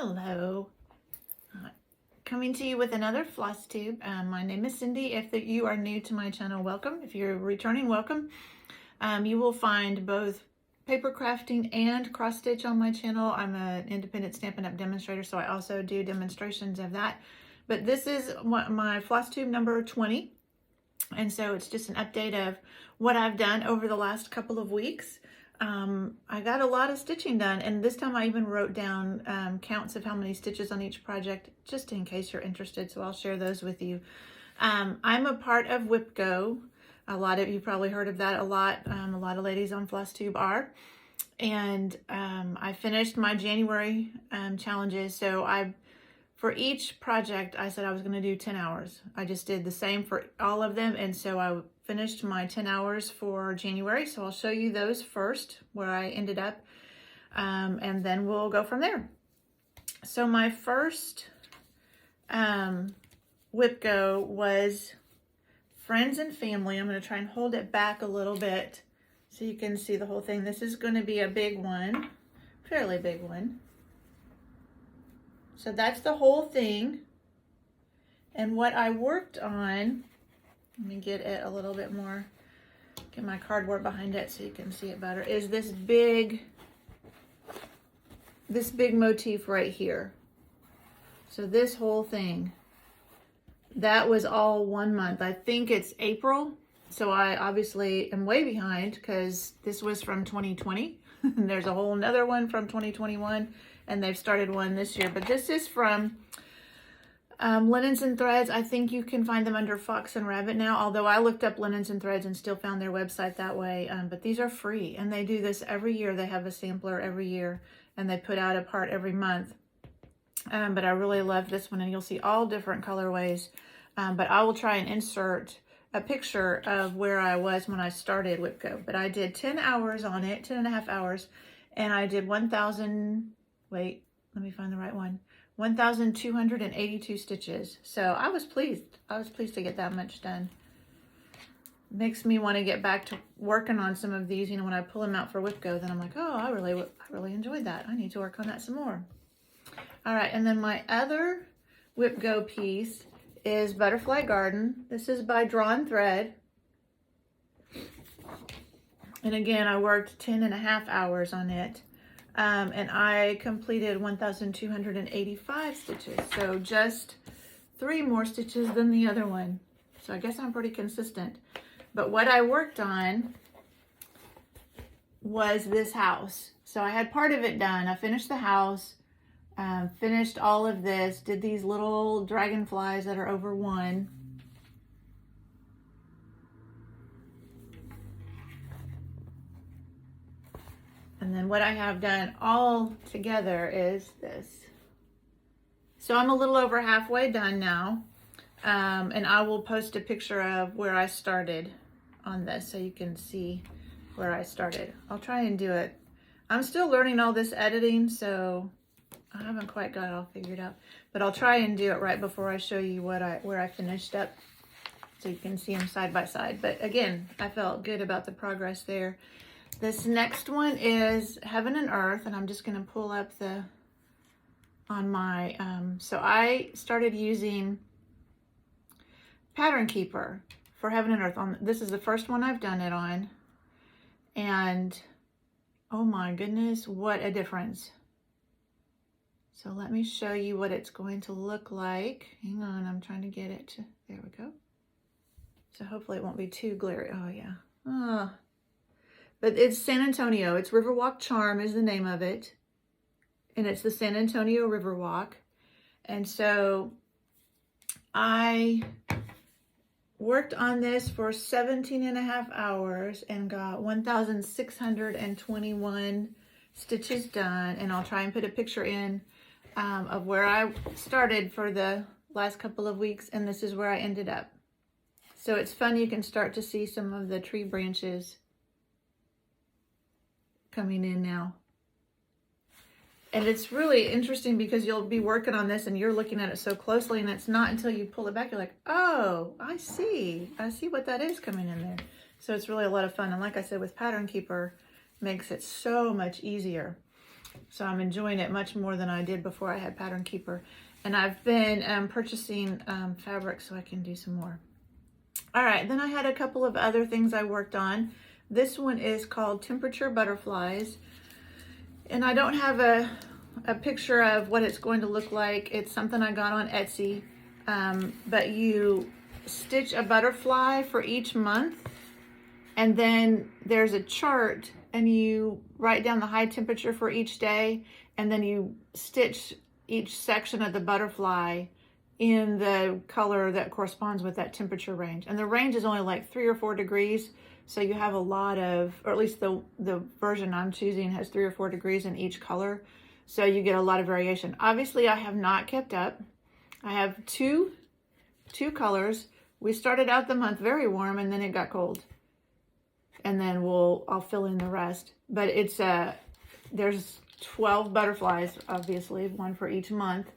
Hello. Coming to you with another Flosstube. My name is Cindy. If you are new to my channel, welcome. If you're returning, welcome. You will find both paper crafting and cross stitch on my channel. I'm an independent Stampin' Up! Demonstrator, so I also do demonstrations of that. But this is my Flosstube number 20. And so it's just an update of what I've done over the last couple of weeks. I got a lot of stitching done, and this time I even wrote down counts of how many stitches on each project, just in case you're interested, so I'll share those with you. I'm a part of WIPGO. A lot of you probably heard of that a lot. A lot of ladies on Flosstube are. And I finished my January challenges, so for each project, I said I was going to do 10 hours. I just did the same for all of them, and so I finished my 10 hours for January. So I'll show you those first, where I ended up, and then we'll go from there. So my first WIPGO was friends and family. I'm going to try and hold it back a little bit so you can see the whole thing. This is going to be a big one, fairly big one. So that's the whole thing. And what I worked on, let me get it a little bit more, get my cardboard behind it so you can see it better, is this big motif right here. So this whole thing, that was all 1 month. I think it's April. So I obviously am way behind because this was from 2020. And there's a whole nother one from 2021. And they've started one this year, but this is from Linens and Threads. I think you can find them under Fox and Rabbit now, although I looked up Linens and Threads and still found their website that way. But these are free, and they do this every year. They have a sampler every year, and they put out a part every month. But I really love this one, and you'll see all different colorways. But I will try and insert a picture of where I was when I started WIPGO. But I did 10 hours on it, 10 and a half hours, and I did 1,000... Wait, let me find the right one. 1,282 stitches. So I was pleased. I was pleased to get that much done. Makes me want to get back to working on some of these. You know, when I pull them out for WIPGO, then I'm like, oh, I really enjoyed that. I need to work on that some more. All right, and then my other WIPGO piece is Butterfly Garden. This is by Drawn Thread. And again, I worked 10 and a half hours on it. And I completed 1,285 stitches, so just 3 more stitches than the other one. So I guess I'm pretty consistent. But what I worked on was this house. So I had part of it done. I finished the house, finished all of this, did these little dragonflies that are over 1. And then what I have done all together is this. So I'm a little over halfway done now. And I will post a picture of where I started on this so you can see where I started. I'll try and do it. I'm still learning all this editing, so I haven't quite got it all figured out. But I'll try and do it right before I show you where I finished up so you can see them side by side. But again, I felt good about the progress there. This next one is Heaven and Earth, and I'm just going to pull up so I started using Pattern Keeper for Heaven and Earth. This is the first one I've done it on, and oh my goodness, what a difference. So let me show you what it's going to look like. Hang on, I'm trying to get it to, there we go. So hopefully it won't be too glary. Oh yeah. Oh. But it's San Antonio. It's Riverwalk Charm is the name of it. And it's the San Antonio Riverwalk. And so I worked on this for 17 and a half hours and got 1,621 stitches done. And I'll try and put a picture in of where I started for the last couple of weeks. And this is where I ended up. So it's fun. You can start to see some of the tree branches coming in now. And it's really interesting because you'll be working on this and you're looking at it so closely, and it's not until you pull it back you're like, oh, I see what that is coming in there. So it's really a lot of fun. And like I said, with Pattern Keeper, makes it so much easier. So I'm enjoying it much more than I did before I had Pattern Keeper. And I've been purchasing fabric so I can do some more. All right, then I had a couple of other things I worked on. This one is called Temperature Butterflies. And I don't have a picture of what it's going to look like. It's something I got on Etsy. But you stitch a butterfly for each month. And then there's a chart and you write down the high temperature for each day. And then you stitch each section of the butterfly in the color that corresponds with that temperature range. And the range is only like 3 or 4 degrees. So you have a lot of, or at least the version I'm choosing has 3 or 4 degrees in each color. So you get a lot of variation. Obviously I have not kept up. I have two colors. We started out the month very warm and then it got cold. And then I'll fill in the rest. But it's there's 12 butterflies, obviously, one for each month.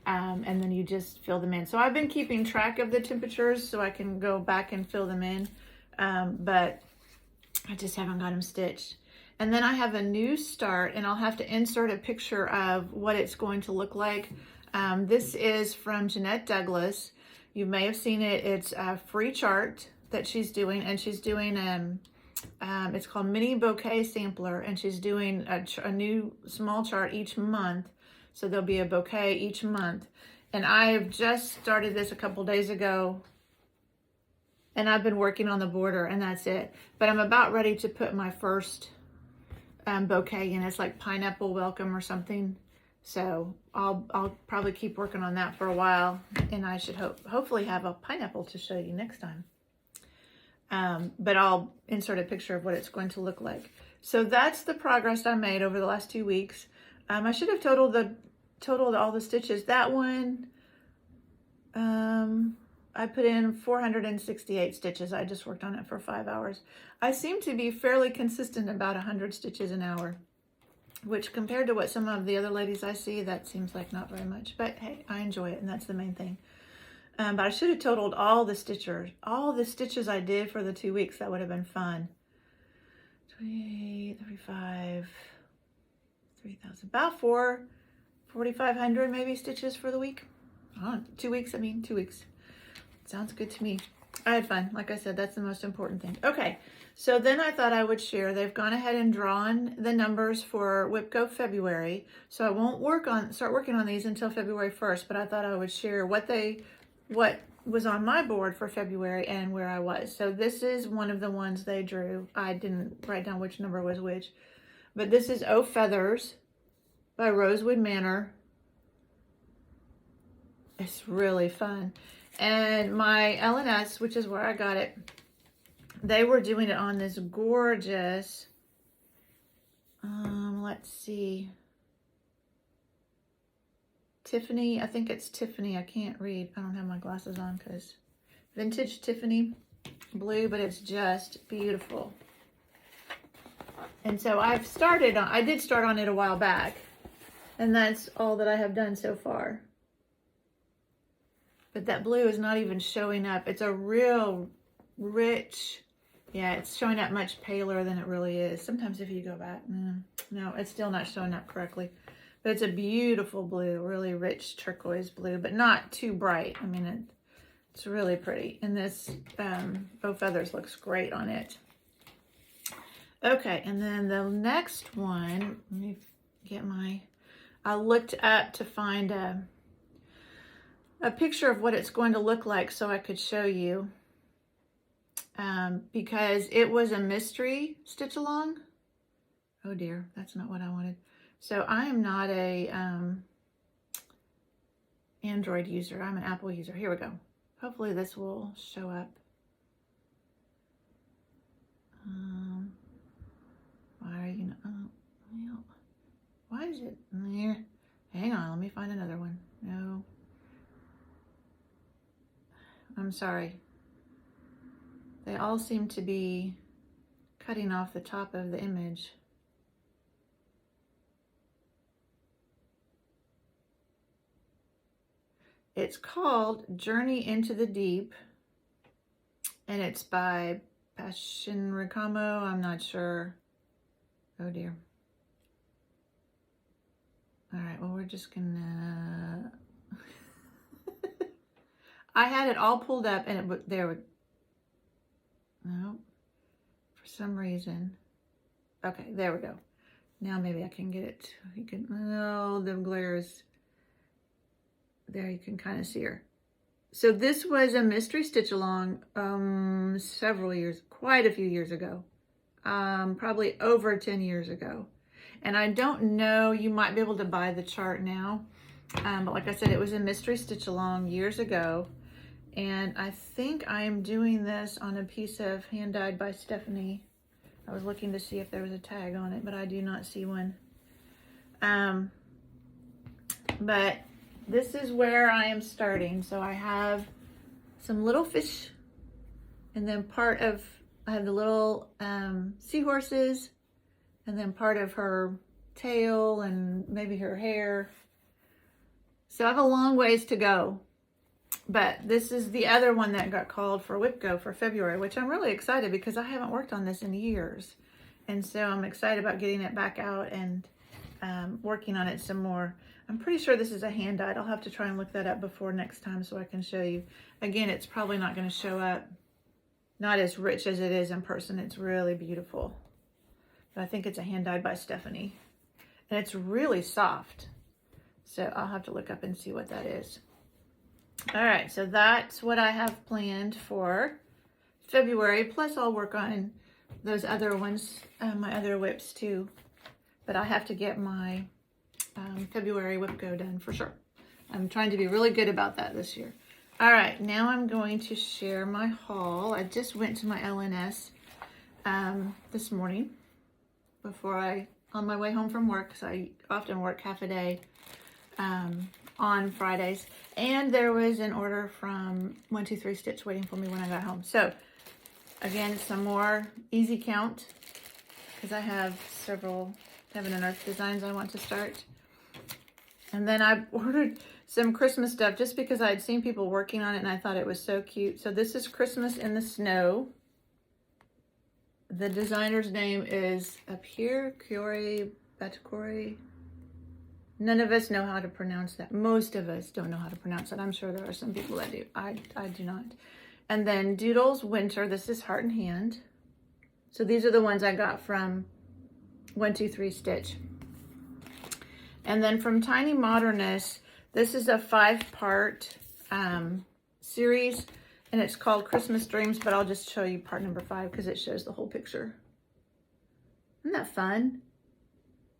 And then you just fill them in. So I've been keeping track of the temperatures so I can go back and fill them in. But I just haven't got them stitched. And then I have a new start and I'll have to insert a picture of what it's going to look like. This is from Jeanette Douglas. You may have seen it. It's a free chart that she's doing, and she's doing it's called Mini Bouquet Sampler, and she's doing a new small chart each month. So there'll be a bouquet each month. And I've just started this a couple days ago, and I've been working on the border, and that's it. But I'm about ready to put my first bouquet in. It's like Pineapple Welcome or something. So I'll probably keep working on that for a while, and I should hopefully have a pineapple to show you next time. But I'll insert a picture of what it's going to look like. So that's the progress I made over the last 2 weeks. I should have totaled all the stitches. That one, I put in 468 stitches. I just worked on it for 5 hours. I seem to be fairly consistent about 100 stitches an hour, which compared to what some of the other ladies I see, that seems like not very much. But hey, I enjoy it, and that's the main thing. But I should have totaled all the stitches I did for the 2 weeks. That would have been fun. 28, 35, 3,000, about 4,500 maybe stitches for the week. 2 weeks, 2 weeks. Sounds good to me. I had fun. Like I said, that's the most important thing. Okay, so then I thought I would share. They've gone ahead and drawn the numbers for WIPCO February. So I won't start working on these until February 1st, but I thought I would share what was on my board for February and where I was. So this is one of the ones they drew. I didn't write down which number was which, but this is Oh Feathers by Rosewood Manor. It's really fun. And my L&S, which is where I got it, they were doing it on this gorgeous, let's see, Tiffany, I think it's Tiffany. I can't read. I don't have my glasses on because vintage Tiffany blue, but it's just beautiful. And so I did start on it a while back, and that's all that I have done so far. But that blue is not even showing up. It's a real rich, yeah, it's showing up much paler than it really is. Sometimes if you go back, no, it's still not showing up correctly. But it's a beautiful blue, really rich turquoise blue, but not too bright. It's really pretty. And this Oh Feathers looks great on it. Okay, and then the next one, let me get I looked up to find a picture of what it's going to look like so I could show you, because it was a mystery stitch along. Oh dear, that's not what I wanted. So I am not a Android user. I'm an Apple user. Here we go. Hopefully this will show up. Why are you not? Why is it there? Hang on, let me find another one. No. I'm sorry. They all seem to be cutting off the top of the image. It's called Journey into the Deep, and it's by Passion Ricamo. I'm not sure. Oh dear. we're just gonna, I had it all pulled up and it would, there would, no, for some reason. Okay, there we go. Now maybe I can get it. You can, oh, the glare is, there you can kind of see her. So this was a mystery stitch along several years, quite a few years ago. Probably over 10 years ago. And I don't know, you might be able to buy the chart now. But like I said, it was a mystery stitch along years ago. And I think I am doing this on a piece of hand dyed by Stephanie. I was looking to see if there was a tag on it, but I do not see one. But this is where I am starting. So I have some little fish, and then I have the little seahorses, and then part of her tail and maybe her hair. So I have a long ways to go. But this is the other one that got called for WIPGO for February, which I'm really excited because I haven't worked on this in years. And so I'm excited about getting it back out and working on it some more. I'm pretty sure this is a hand dyed. I'll have to try and look that up before next time so I can show you. Again, it's probably not going to show up, not as rich as it is in person. It's really beautiful. But I think it's a hand dyed by Stephanie. And it's really soft. So I'll have to look up and see what that is. All right, so that's what I have planned for February. Plus I'll work on those other ones, my other whips too. But I have to get my February WIPGO done for sure. I'm trying to be really good about that this year. All right, now I'm going to share my haul. I just went to my LNS this morning on my way home from work, because I often work half a day on Fridays. And there was an order from 123 Stitch waiting for me when I got home. So again, some more easy count, because I have several Heaven and Earth designs I want to start. And then I ordered some Christmas stuff just because I had seen people working on it and I thought it was so cute. So this is Christmas in the Snow. The designer's name is up here, Kiori Batakori. None of us know how to pronounce that. Most of us don't know how to pronounce it. I'm sure there are some people that do. I do not. And then Doodles Winter. This is Heart and Hand. So these are the ones I got from 123 Stitch. And then from Tiny Modernist, this is a 5-part series, and it's called Christmas Dreams, but I'll just show you part number 5 because it shows the whole picture. Isn't that fun?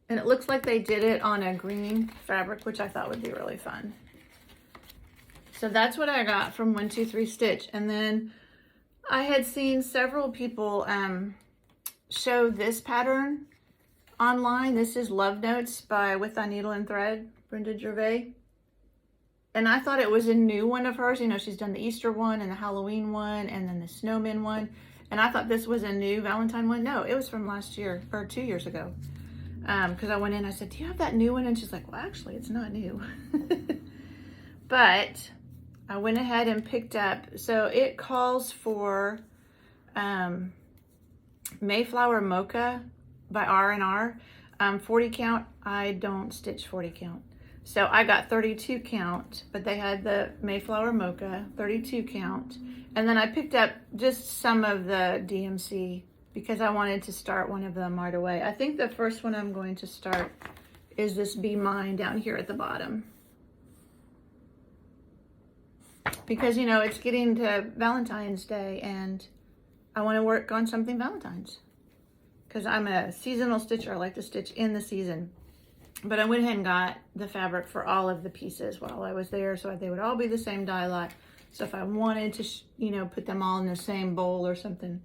And it looks like they did it on a green fabric, which I thought would be really fun. So that's what I got from 123 Stitch. And then I had seen several people show this pattern online. This is Love Notes by With Thy Needle and Thread, Brenda Gervais. And I thought it was a new one of hers. You know, she's done the Easter one and the Halloween one and then the Snowman one. And I thought this was a new Valentine one. No, it was from last year or 2 years ago. Because I went in, I said, do you have that new one? And she's like, well, actually, it's not new. But I went ahead and picked up, so it calls for Mayflower Mocha by R&R. 40 count, I don't stitch 40 count. So I got 32 count, but they had the Mayflower Mocha, 32 count. And then I picked up just some of the DMC because I wanted to start one of them right away. I think the first one I'm going to start is this Be Mine down here at the bottom. Because, you know, it's getting to Valentine's Day and I want to work on something Valentine's. Because I'm a seasonal stitcher. I like to stitch in the season. But I went ahead and got the fabric for all of the pieces while I was there, so they would all be the same dye lot. So if I wanted to, you know, put them all in the same bowl or something,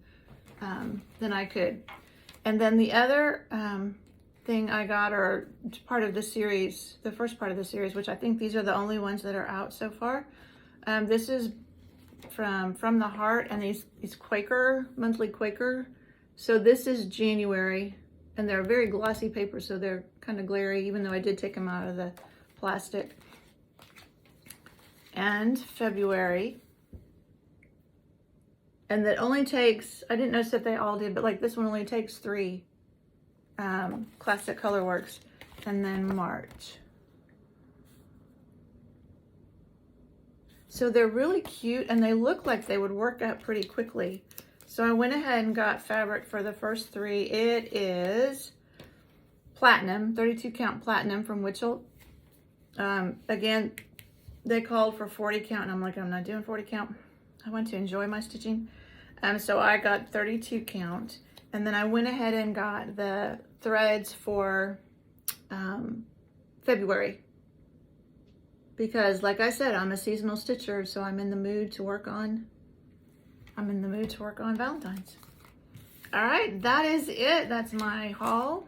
then I could. And then the other thing I got, or part of the series, the first part of the series, which I think these are the only ones that are out so far. This is from the Heart, and these Quaker, monthly Quaker. So this is January, and they're very glossy paper, so they're kind of glary, even though I did take them out of the plastic. And February. And that only takes, I didn't notice that they all did, but like this one only takes 3 Classic Colorworks. And then March. So they're really cute, and they look like they would work out pretty quickly. So I went ahead and got fabric for the first 3. It is platinum, 32 count platinum from Witchell. Again, they called for 40 count, and I'm like, I'm not doing 40 count. I want to enjoy my stitching. So I got 32 count, and then I went ahead and got the threads for February. Because like I said, I'm a seasonal stitcher, so I'm in the mood to work on Valentine's. All right, that is it. That's my haul.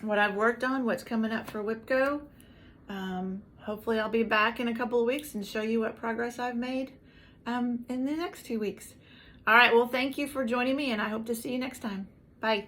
What I've worked on, what's coming up for WIPCO. Hopefully I'll be back in a couple of weeks and show you what progress I've made in the next 2 weeks. All right, well, thank you for joining me, and I hope to see you next time. Bye.